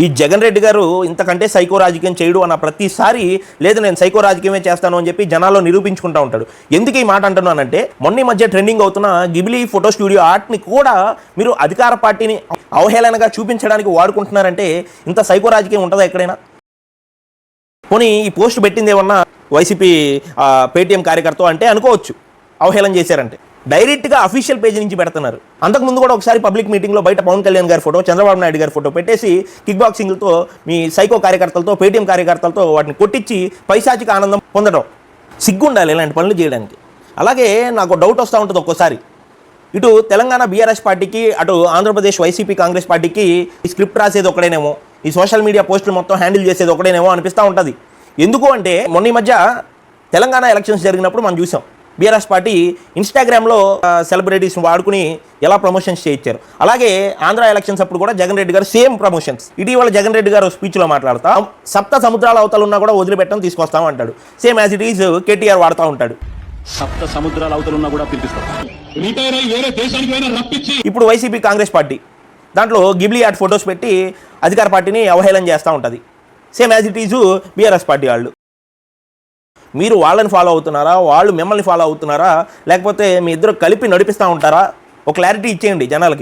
ఈ జగన్ రెడ్డి గారు ఇంతకంటే సైకో రాజకీయం చేయడు అన్న ప్రతిసారి లేదు నేను సైకో రాజకీయమే చేస్తాను అని చెప్పి జనాల్లో నిరూపించుకుంటా ఉంటాడు. ఎందుకు ఈ మాట అంటున్నానంటే మొన్న మధ్య ట్రెండింగ్ అవుతున్న గిబ్లీ ఫోటో స్టూడియో ఆర్ట్ని కూడా మీరు అధికార పార్టీని అవహేళనగా చూపించడానికి వాడుకుంటున్నారంటే ఇంత సైకో రాజకీయం ఉంటుందా ఎక్కడైనా? పోనీ ఈ పోస్ట్ పెట్టింది ఏమన్నా వైసీపీ పేటీఎం కార్యకర్త అంటే అనుకోవచ్చు, అవహేళన చేశారంటే. డైరెక్ట్గా అఫీషియల్ పేజ్ నుంచి పెడుతున్నారు. అంతకుముందు కూడా ఒకసారి పబ్లిక్ మీటింగ్లో బయట పవన్ కళ్యాణ్ గారి ఫోటో, చంద్రబాబు నాయుడు గారి ఫోటో పెట్టేసి కిక్ బాక్సింగ్లతో మీ సైకో కార్యకర్తలతో, పేటీఎం కార్యకర్తలతో వాటిని కొట్టించి పైశాచిక ఆనందం పొందడం. సిగ్గుండాలి ఇలాంటి పనులు చేయడానికి. అలాగే నాకు డౌట్ వస్తూ ఉంటుంది ఒక్కోసారి, ఇటు తెలంగాణ బీఆర్ఎస్ పార్టీకి, అటు ఆంధ్రప్రదేశ్ వైసీపీ కాంగ్రెస్ పార్టీకి ఈ స్క్రిప్ట్ రాసేది ఒకడేనేమో, ఈ సోషల్ మీడియా పోస్టులు మొత్తం హ్యాండిల్ చేసేది ఒకడేనేమో అనిపిస్తూ ఉంటుంది. ఎందుకు అంటే మొన్న ఈ మధ్య తెలంగాణ ఎలక్షన్స్ జరిగినప్పుడు మనం చూసాం బీఆర్ఎస్ పార్టీ ఇన్స్టాగ్రామ్లో సెలబ్రిటీస్ని వాడుకుని ఎలా ప్రమోషన్స్ చేయించారు. అలాగే ఆంధ్ర ఎలక్షన్స్ అప్పుడు కూడా జగన్ రెడ్డి గారు సేమ్ ప్రమోషన్స్. ఇటీవల జగన్ రెడ్డి గారు స్పీచ్లో మాట్లాడుతా సప్త సముద్రాల అవతలు ఉన్నా కూడా వదిలిపెట్టడం తీసుకొస్తాం అంటాడు. Same as it is KTR వాడుతూ ఉంటాడు. సప్త సముద్రాల అవతలు ఉన్నా కూడా పిలిపిస్తాం. ఇప్పుడు వైసీపీ కాంగ్రెస్ పార్టీ దాంట్లో గిబ్లీ ఆర్ట్ ఫొటోస్ పెట్టి అధికార పార్టీని అవహేళన చేస్తూ ఉంటుంది. Same as it is BRS party వాళ్ళు. మీరు వాళ్ళని ఫాలో అవుతున్నారా, వాళ్ళు మిమ్మల్ని ఫాలో అవుతున్నారా, లేకపోతే మీ ఇద్దరు కలిపి నడిపిస్తూ ఉంటారా? ఒక క్లారిటీ ఇచ్చేయండి జనాలకి.